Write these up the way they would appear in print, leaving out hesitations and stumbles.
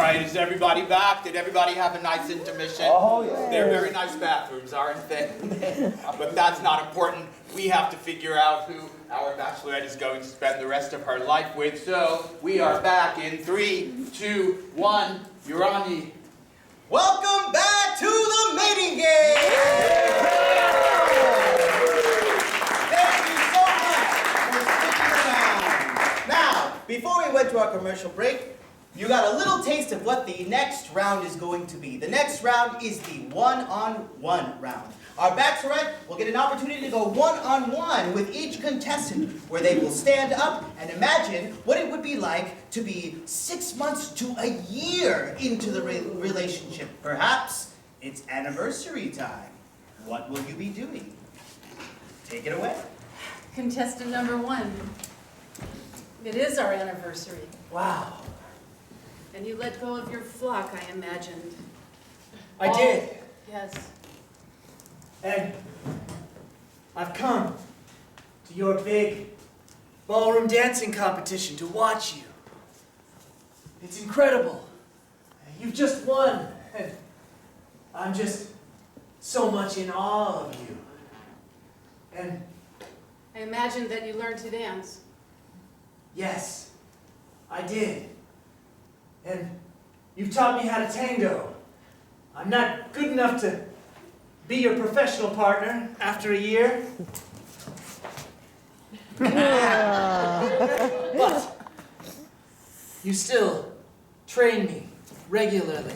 right, is everybody back? Did everybody have a nice intermission? Oh, yeah. They're very nice bathrooms, aren't they? But that's not important. We have to figure out who our bachelorette is going to spend the rest of her life with. So we are back in 3, 2, 1. You're on the... Welcome back to the mating game! Thank you so much for sticking around. Now, before we went to our commercial break, you got a little taste of what the next round is going to be. The next round is the one-on-one round. Our bachelorette will get an opportunity to go one-on-one with each contestant, where they will stand up and imagine what it would be like to be 6 months to a year into the relationship. Perhaps it's anniversary time. What will you be doing? Take it away. Contestant number 1. It is our anniversary. Wow. And you let go of your flock, I imagined. I did. Yes. And I've come to your big ballroom dancing competition to watch you. It's incredible. You've just won, and I'm just so much in awe of you. And I imagined that you learned to dance. yes, I did. And you've taught me how to tango. I'm not good enough to be your professional partner after a year. But you still train me regularly.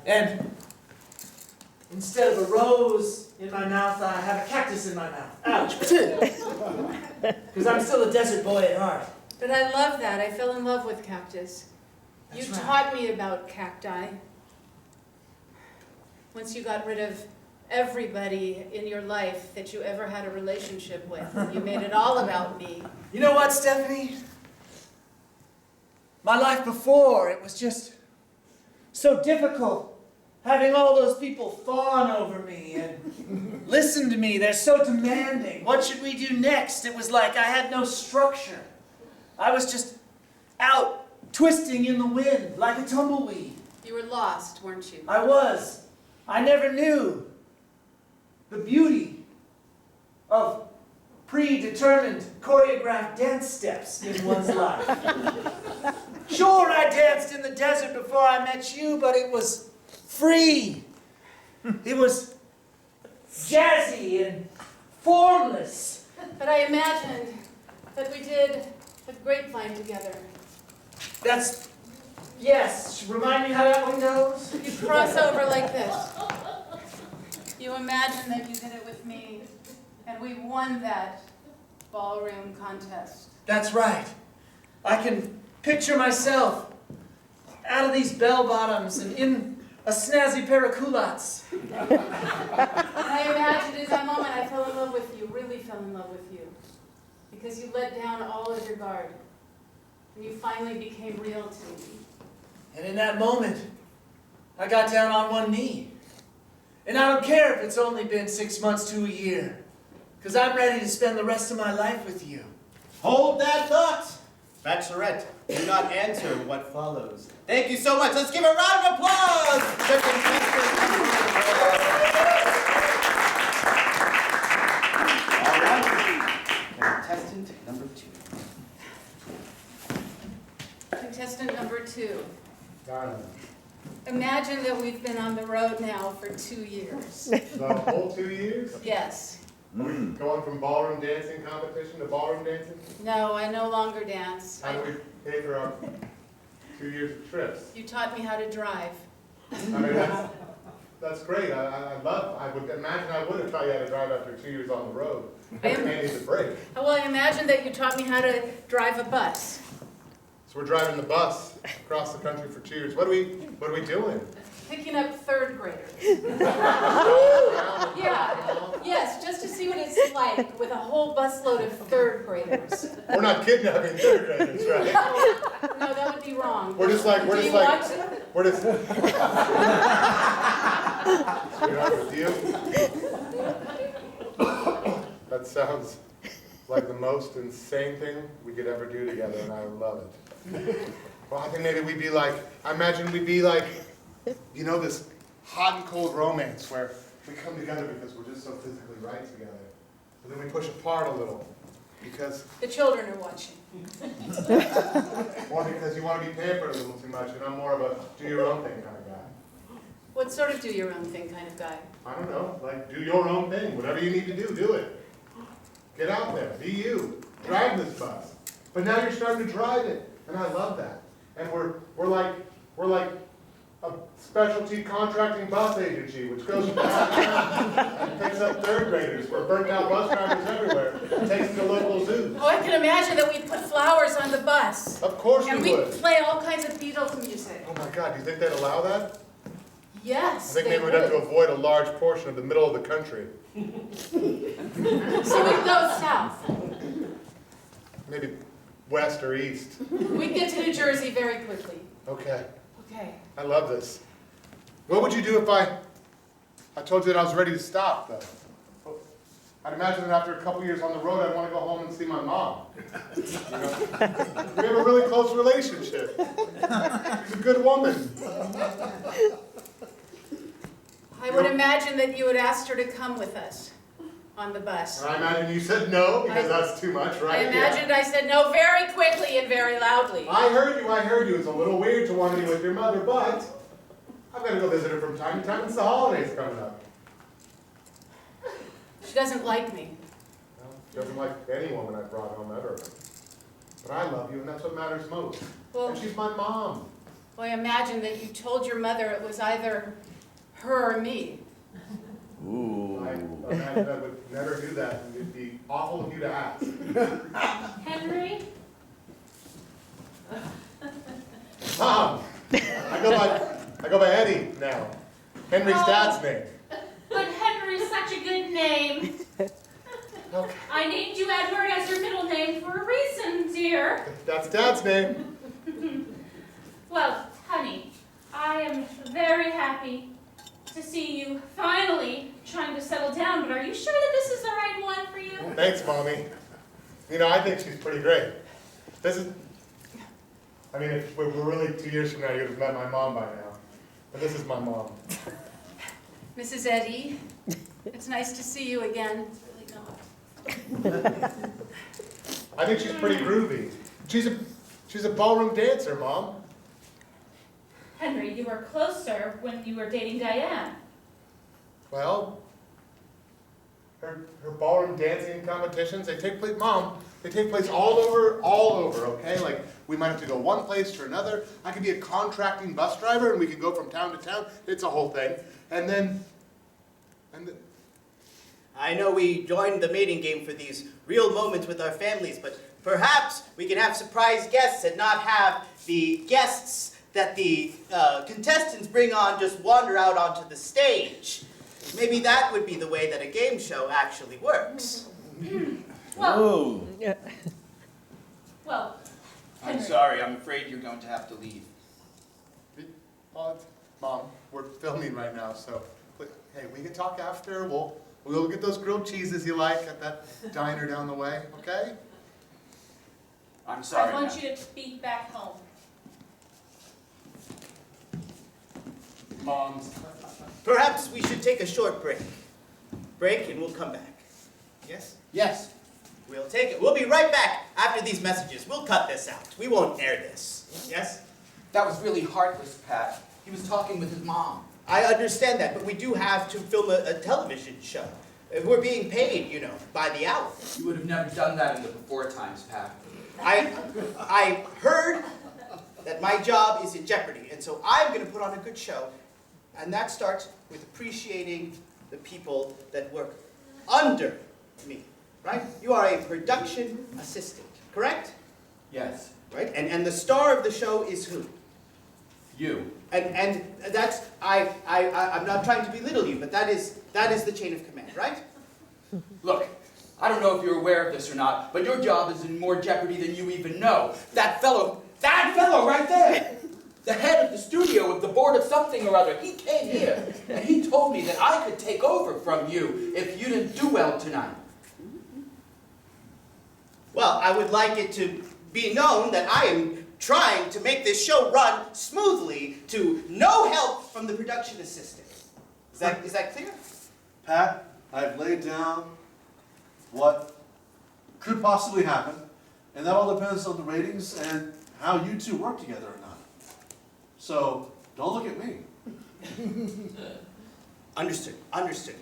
And instead of a rose in my mouth, I have a cactus in my mouth. Ouch. Because I'm still a desert boy at heart. But I love that. I fell in love with cactus. You That's right. taught me about cacti. Once you got rid of everybody in your life that you ever had a relationship with, you made it all about me. You know what, Stephanie? My life before, it was just so difficult. Having all those people fawn over me and listen to me. They're so demanding. What should we do next? It was like I had no structure. I was just out, twisting in the wind like a tumbleweed. You were lost, weren't you? I was. I never knew the beauty of predetermined choreographed dance steps in one's life. Sure, I danced in the desert before I met you, but it was free. It was jazzy and formless. But I imagined that we did a grapevine together. That's, yes, remind me how that one goes? You cross over like this. You imagine that you did it with me, and we won that ballroom contest. That's right. I can picture myself out of these bell-bottoms and in a snazzy pair of culottes. And I imagined in that moment I fell in love with you, really fell in love with you. Because you let down all of your guard. And you finally became real to me. And in that moment, I got down on one knee. And I don't care if it's only been 6 months to a year, because I'm ready to spend the rest of my life with you. Hold that thought. Bachelorette, do not answer what follows. Thank you so much. Let's give a round of applause to contestant number 1. All right. Contestant number 2. Contestant number 2. Darling. Imagine that we've been on the road now for 2 years. The whole 2 years? Yes. Are we going from ballroom dancing competition to ballroom dancing? No, I no longer dance. How do we pay for our 2 years of trips? You taught me how to drive. I mean, that's great. I would imagine I would have taught you how to drive after 2 years on the road. I needed a break. Well, I imagine that you taught me how to drive a bus. So we're driving the bus across the country for 2 years. What are we doing? Picking up 3rd graders. Yeah, yes, just to see what it's like with a whole busload of 3rd graders. We're not kidnapping 3rd graders, right? No, that would be wrong. We're just like, Do you want to? we're just. Sweetheart, with you? That sounds like the most insane thing we could ever do together, and I love it. Well, I think maybe we'd be like, I imagine we'd be like, you know, this hot and cold romance where we come together because we're just so physically right together. But then we push apart a little because, The children are watching. or because you want to be pampered a little too much and I'm more of a do your own thing kind of guy. What sort of do your own thing kind of guy? I don't know, like do your own thing. Whatever you need to do it. Get out there, be you. Drive this bus. But now you're starting to drive it, and I love that. And we're like a specialty contracting bus agency, which goes from town to town and picks up third graders. We're burnt out bus drivers everywhere. Takes them to local zoos. Oh, I can imagine that we put flowers on the bus. Of course And we we would. play all kinds of Beatles music. Oh my God, do you think they'd allow that? I Yes, think they maybe we'd have to would. avoid a large portion of the middle of the country. So we go south. Maybe west or east. We get to New Jersey very quickly. Okay, Okay. I love this. What would you do if I told you that I was ready to stop, though? I'd imagine that after a couple years on the road, I'd want to go home and see my mom. You know? We have a really close relationship. She's a good woman. I would imagine that you had asked her to come with us on the bus. And I imagine you said no, because that's too much, right? I imagined I said no very quickly and very loudly. Yeah. I heard you. It's a little weird to want to be with your mother, but I've got to go visit her from time to time. It's the holidays coming up. She doesn't like me. Well, she doesn't like any woman I've brought home ever. But I love you, and that's what matters most. Well, And she's my mom. well, I imagine that you told your mother it was either her or me. I imagine I would never do that, and it'd be awful of you to ask. Henry? Mom! I go by Eddie now. Henry's dad's name. But Henry's such a good name. Okay. I named you Edward as your middle name for a reason, dear. That's dad's name. Well, honey, I am very happy to see you finally trying to settle down, but are you sure that this is the right one for you? Thanks, Mommy. You know, I think she's pretty great. This is, I mean, if we're really 2 years from now, you'd have met my mom by now. But this is my mom. Mrs. Eddy, it's nice to see you again. It's really not. I think she's pretty groovy. She's a ballroom dancer, Mom. Henry, you were closer when you were dating Diane. Well, her ballroom dancing competitions, they take place, Mom, they take place all over, okay? Like, we might have to go one place to another. I could be a contracting bus driver and we could go from town to town. It's a whole thing. And then I know we joined the mating game for these real moments with our families, but perhaps we can have surprise guests and not have the guests that the contestants bring on just wander out onto the stage. Maybe that would be the way that a game show actually works. Well, I'm Henry. sorry, I'm afraid you're going to have to leave. Mom, we're filming right now, so, hey, we can talk after. We'll get those grilled cheeses you like at that diner down the way, okay? I'm sorry. I want ma'am. you to be back home. Moms. Perhaps we should take a short break. Break and we'll come back. Yes? Yes. We'll take it. We'll be right back after these messages. We'll cut this out. We won't air this. Yes? That was really heartless, Pat. He was talking with his mom. I understand that, but we do have to film a television show. We're being paid, you know, by the hour. You would have never done that in the before times, Pat. I heard that my job is in jeopardy, and so I'm going to put on a good show. And that starts with appreciating the people that work under me, right? You are a production assistant, correct? Yes. Right? And the star of the show is who? You. And that's, I'm not trying to belittle you, but that is the chain of command, right? Look, I don't know if you're aware of this or not, but your job is in more jeopardy than you even know. That fellow right there, the head of the studio of the board of something or other, he came here and he told me that I could take over from you if you didn't do well tonight. Well, I would like it to be known that I am trying to make this show run smoothly to no help from the production assistant. Is that clear? Pat, I've laid down what could possibly happen, and that all depends on the ratings and how you two work together or not. So, don't look at me. Understood, understood.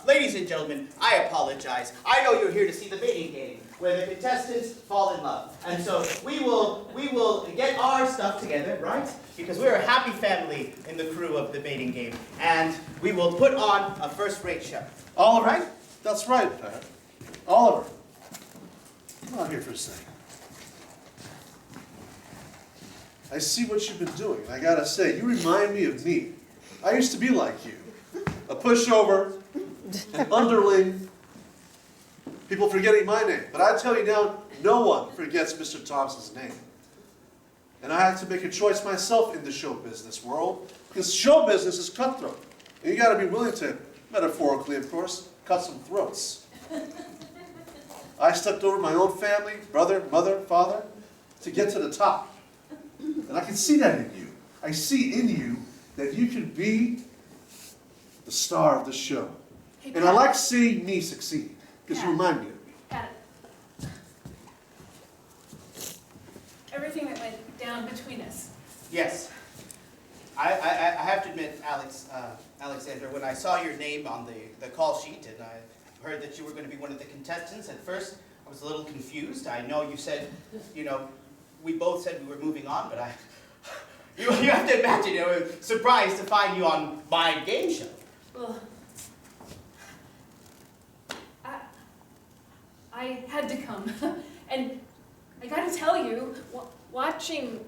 Ladies and gentlemen, I apologize. I know you're here to see the mating game, where the contestants fall in love. And so we will get our stuff together, right? Because we're a happy family in the crew of the mating game. And we will put on a first-rate show. Oliver? Right? That's right, Pat. Oliver, come out here for a second. I see what you've been doing, and I gotta say, you remind me of me. I used to be like you. A pushover, an underling, people forgetting my name. But I tell you now, no one forgets Mr. Thompson's name. And I had to make a choice myself in the show business world, because show business is cutthroat. And you gotta be willing to, metaphorically of course, cut some throats. I stepped over my own family, brother, mother, father, to get to the top. And I can see that in you. I see in you that you can be the star of the show. Hey, And I like seeing me succeed, because you remind me of me. Pat, everything that went down between us. Yes. I have to admit, Alexander, when I saw your name on the call sheet and I heard that you were going to be one of the contestants, at first I was a little confused. I know you said, we both said we were moving on, but you have to imagine, I was surprised to find you on my game show. Well, I had to come. And I gotta tell you, watching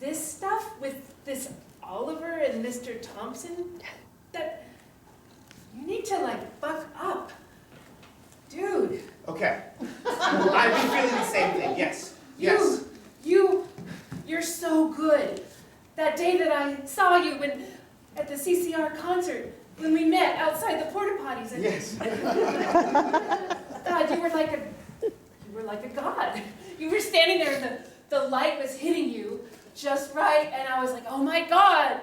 this stuff with this Oliver and Mr. Thompson, that you need to buck up. Dude. Okay. I've been feeling the same thing, yes. Yes. You're so good. That day that I saw you at the CCR concert, when we met outside the porta potties. And yes. God, you were like a god. You were standing there and the light was hitting you just right, and I was like, oh my God.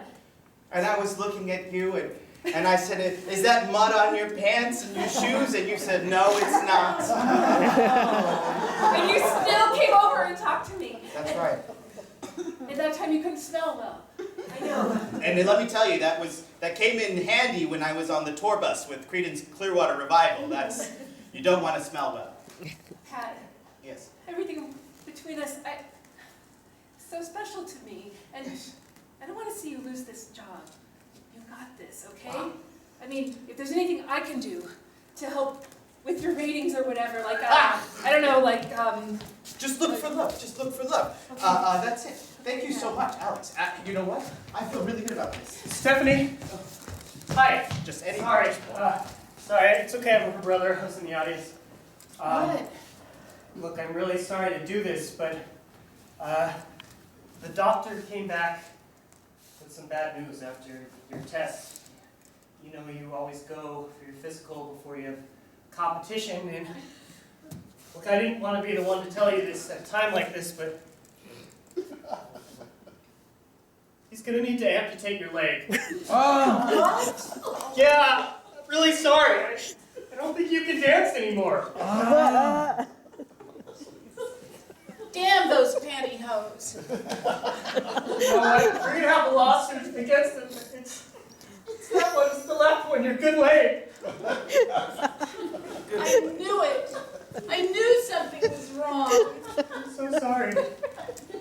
And I was looking at you and I said, is that mud on your pants and your shoes? And you said, no, it's not. And you still came over and talked to me. That's right. And that time you couldn't smell well. I know. And let me tell you, that came in handy when I was on the tour bus with Creedence Clearwater Revival. You don't want to smell well. Pat. Yes. Everything between us, so special to me. And I don't want to see you lose this job. You got this, okay? Wow. I mean, if there's anything I can do to help with your ratings or whatever, I don't know, Just look for love. Just look for love. Okay. That's it. Thank you so much, Alex. You know what? I feel really good about this. Stephanie? Hi. Just any. Sorry. Sorry, it's okay, I'm her brother. I was in the audience. What? Look, I'm really sorry to do this, but the doctor came back with some bad news after your test. You know, you always go for your physical before you have competition, and look, I didn't want to be the one to tell you this at a time like this, but he's going to need to amputate your leg. What? Yeah, I'm really sorry. I don't think you can dance anymore. Damn those pantyhose. You know what? We're going to have a lawsuit against him. It's that one, it's the left one, your good leg. I knew it. I knew something was wrong. I'm so sorry.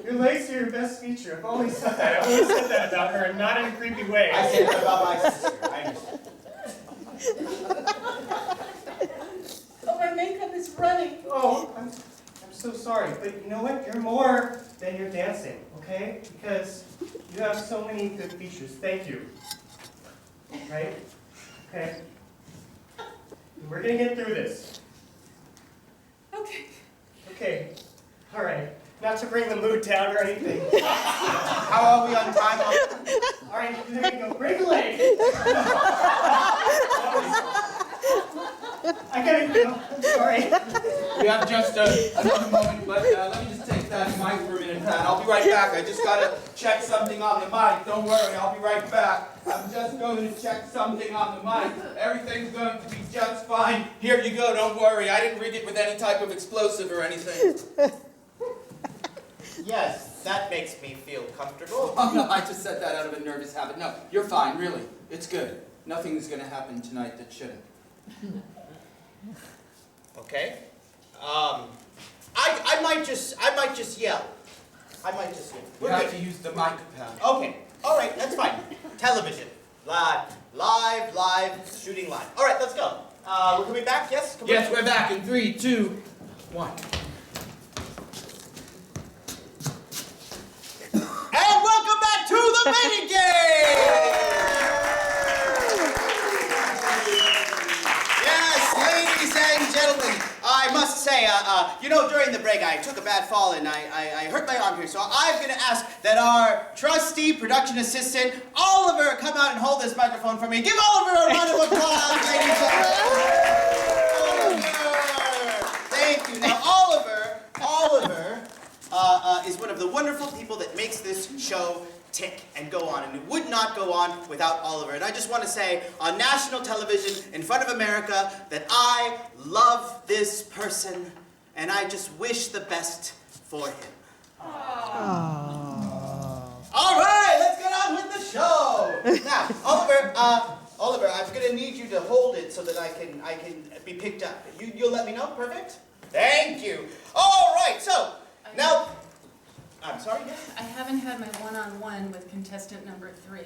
Your legs are your best feature. I've always said that. I've always said that about her, and not in a creepy way. I said that about my sister. I understand. Oh, my makeup is running. Oh, I'm so sorry. But you know what? You're more than your dancing, okay? Because you have so many good features. Thank you. Right? Okay. We're going to get through this. Okay. Okay. All right. Not to bring the mood down or anything. How are we on time? All right, there you go. Break a leg. I gotta go. I'm sorry. We have just another moment, but let me just take that mic for a minute. I'll be right back. I just gotta check something on the mic. Don't worry, I'll be right back. I'm just going to check something on the mic. Everything's going to be just fine. Here you go, don't worry. I didn't rig it with any type of explosive or anything. Yes, that makes me feel comfortable. Oh no, I just said that out of a nervous habit. No, you're fine, really. It's good. Nothing's gonna happen tonight that shouldn't. Okay. I might just yell. I might just yell. You We're have good. to use the mic pad. Okay. All right, that's fine. Television. Live, shooting live. All right, let's go. We're coming back, yes? Yes, we're back in 3, 2, 1. And welcome back to the mini game! Yes, ladies and gentlemen, I must say, during the break I took a bad fall and I hurt my arm here, so I'm going to ask that our trusty production assistant, Oliver, come out and hold this microphone for me. Give Oliver a round of applause, ladies and gentlemen. Oliver! Thank you. Now, Oliver is one of the wonderful people that makes this show tick and go on, and it would not go on without Oliver. And I just want to say on national television in front of America that I love this person and I just wish the best for him. All right, let's get on with the show. Now, Oliver, I'm going to need you to hold it so that I can be picked up. You'll let me know? Perfect? Thank you. All right, so now, I'm sorry, yes? I haven't had my one-on-one with contestant number 3.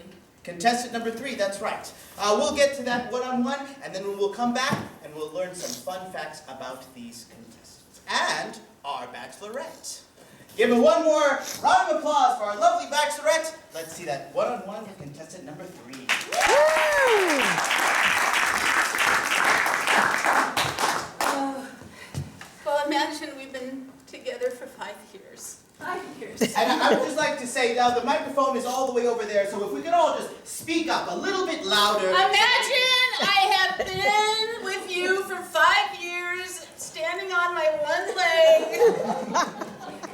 Contestant number 3, that's right. We'll get to that one-on-one, and then we'll come back and we'll learn some fun facts about these contestants and our bachelorette. Give it one more round of applause for our lovely bachelorette. Let's see that one-on-one with contestant number 3. Well, imagine we've been together for 5 years. 5 years. And I would just like to say, now the microphone is all the way over there, so if we could all just speak up a little bit louder. Imagine I have been with you for 5 years, standing on my one leg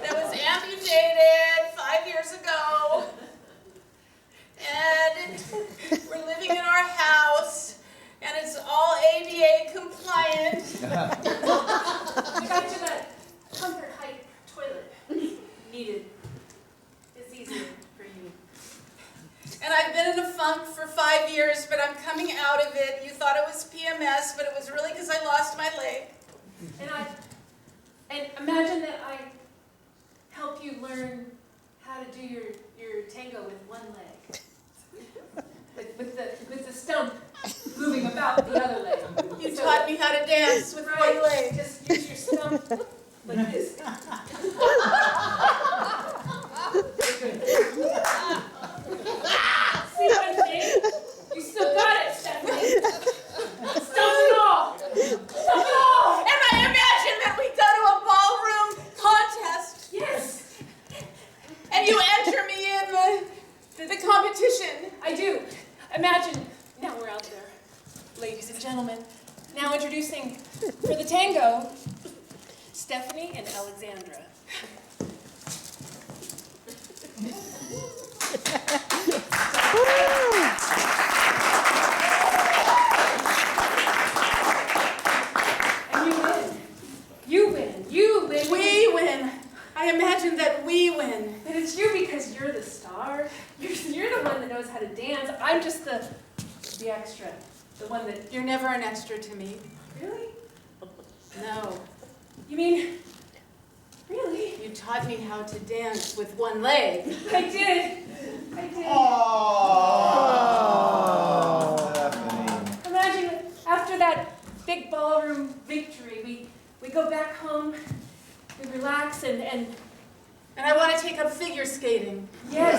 that was amputated 5 years ago. And we're living in our house, and it's all ADA compliant. I got you that comfort height toilet needed. It's easier for you. And I've been in a funk for 5 years, but I'm coming out of it. You thought it was PMS, but it was really because I lost my leg. And imagine that I help you learn how to do your tango with one leg. With the stump moving about the other leg. You taught me how to dance with one leg. Just use your stump like this. See what I'm saying? You still got it, Stephanie. Stump it all. Stump it all. And I imagine that we go to a ballroom contest. Yes, And you enter me in the competition. I do. Imagine, now we're out there, ladies and gentlemen. Now introducing, for the tango, Stephanie and Alexandra. And you win. You win. We win. I imagine that we win. And it's you because you're the star. You're the one that knows how to dance. I'm just the extra. The one that... You're never an extra to me. Really? No. You mean... Really? You taught me how to dance with one leg. I did. Oh, Imagine after that big ballroom victory, we go back home, we relax, and And I want to take up figure skating. yes.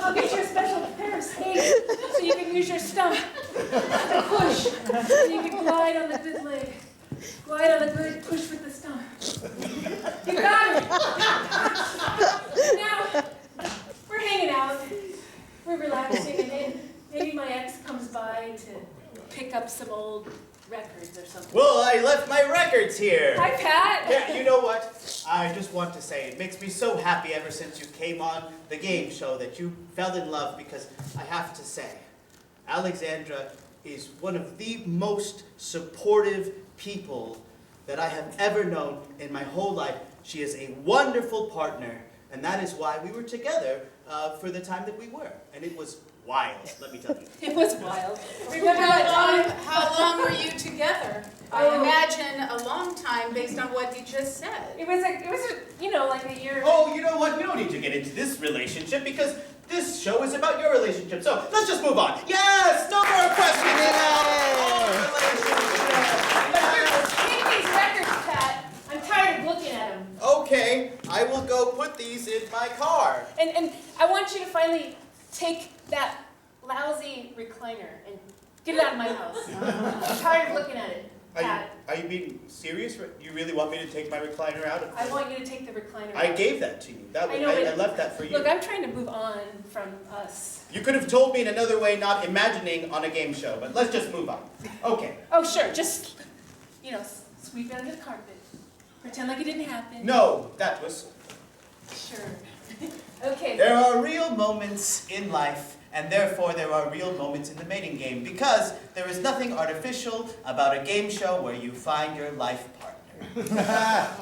I'll get you a special pair of skates so you can use your stump to push. So you can glide on the good leg. Glide on the good, push with the stump. You got it. Now, we're hanging out. We're relaxing, and then maybe my ex comes by to pick up up some old records or something. Well, I left my records here. Hi, Pat. Yeah, you know what? I just want to say, it makes me so happy ever since you came on the game show that you fell in love, because I have to say, Alexandra is one of the most supportive people that I have ever known in my whole life. She is a wonderful partner, and that is why we were together for the time that we were. And it was wild, let me tell you. It was wild. Remember that time? How long were you together? I imagine a long time based on what you just said. It was you know, like a year. Oh, you know what? We don't need to get into this relationship because this show is about your relationship. So let's just move on. Yes, no more questions. Take these records, Pat. I'm tired of looking at them. Okay, I will go put these in my car. And I want you to finally take that lousy recliner and get it out of my house. I'm tired of looking at it, Pat. Are you being serious? You really want me to take my recliner out? I want you to take the recliner I out. gave that to you. I left that for you. Look, I'm trying to move on from us. You could have told me in another way, not imagining on a game show, but let's just move on. Okay. Oh, sure, just, you know, sweep it under the carpet. Pretend like it didn't happen. No, that was... Sure. Okay. There are real moments in life, and therefore there are real moments in the mating game, because there is nothing artificial about a game show where you find your life partner.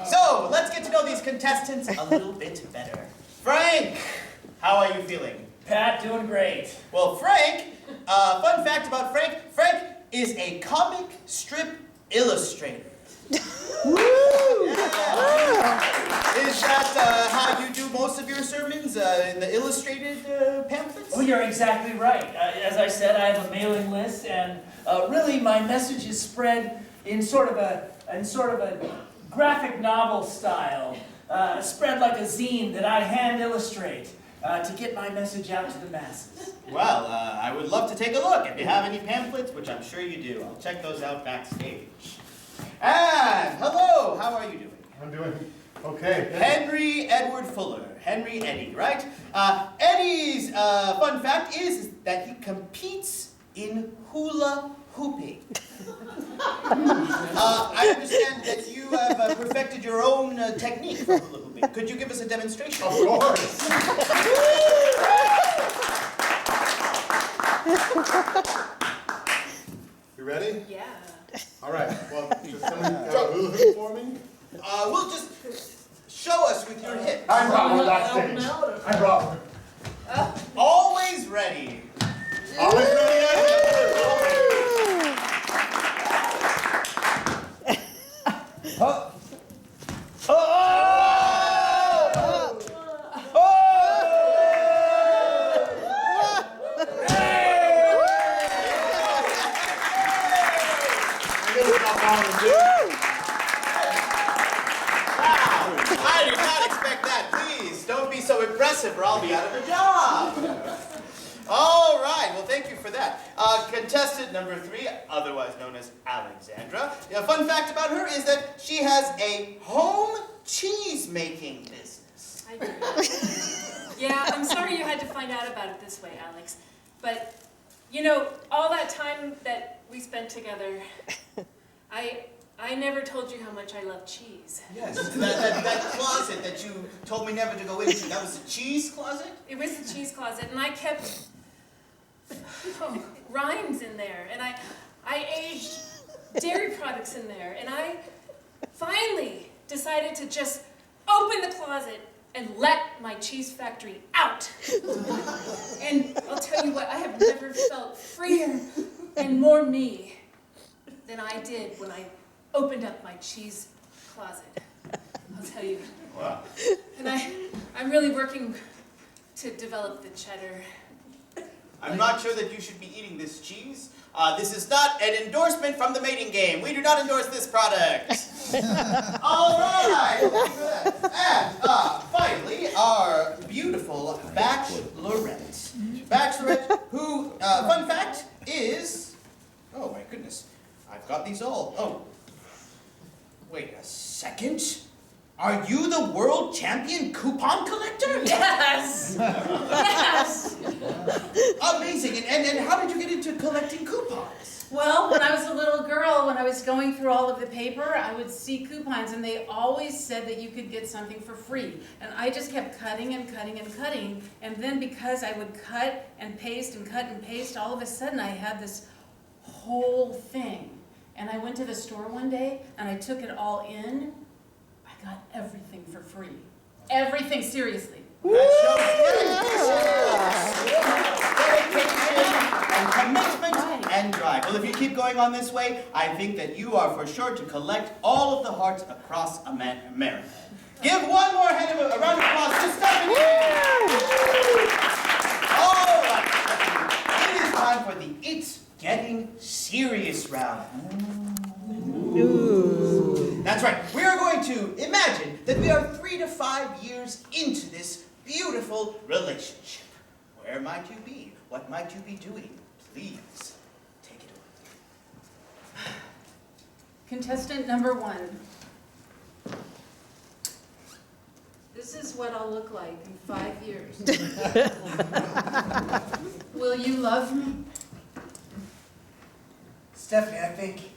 So, let's get to know these contestants a little bit better. Frank, how are you feeling? Pat, doing great. Well, Frank, fun fact about Frank, Frank is a comic strip illustrator. Woo! Is that how you do most of your sermons, in the illustrated pamphlets? Oh, you're exactly right. As I said, I have a mailing list, and really my message is spread in sort of a graphic novel style, spread like a zine that I hand illustrate to get my message out to the masses. Well, I would love to take a look. If you have any pamphlets, which I'm sure you do, I'll check those out backstage. And hello, how are you doing? I'm doing okay. Henry Edward Fuller. Henry Eddie, right? Eddie's fun fact is that he competes in hula hooping. I understand that you have perfected your own technique for hula hooping. Could you give us a demonstration? Of course. You ready? Yeah. All right. Well, just someone hula hoop for me. We'll just show us with your hips. I brought one last stage. I brought one. Always ready. Always ready, Edward. I did not expect that. Please, don't be so impressive or I'll be out of a job. All right, well, thank you for that. Contestant number 3, otherwise known as Alexandra. A fun fact about her is that she has a home cheese-making business. I do. Yeah, I'm sorry you had to find out about it this way, Alex. But, you know, all that time that we spent together, I never told you how much I love cheese. Yes, that closet that you told me never to go into, that was the cheese closet? It was the cheese closet, and I kept rinds in there, and I aged dairy products in there, and I finally decided to just open the closet and let my cheese factory out. And I'll tell you what, I have never felt freer and more me than I did when I opened up my cheese closet. I'll tell you. Wow. And I'm really working to develop the cheddar. I'm not sure that you should be eating this cheese. This is not an endorsement from the mating game. We do not endorse this product. All right. Thank you for that. And finally, our beautiful bachelorette. Bachelorette who, fun fact, is... Oh, my goodness. I've got these all. Oh. Wait a second. Are you the world champion coupon collector? Yes! Yes! Amazing. And how did you get into collecting coupons? Well, when I was a little girl, when I was going through all of the paper, I would see coupons, and they always said that you could get something for free. And I just kept cutting and cutting and cutting, and then because I would cut and paste and cut and paste, all of a sudden I had this whole thing. And I went to the store one day, and I took it all in. I got everything for free. Everything, seriously. That shows dedication and commitment and drive. Well, if you keep going on this way, I think that you are for sure to collect all of the hearts across America. Give one more round of applause to Stephanie. All right, Stephanie, it is time for the It's Getting Serious round. That's right. We are going to imagine that we are 3 to 5 years into this beautiful relationship. Where might you be? What might you be doing? Please, take it away. Contestant number 1. This is what I'll look like in 5 years. Will you love me? Stephanie, I think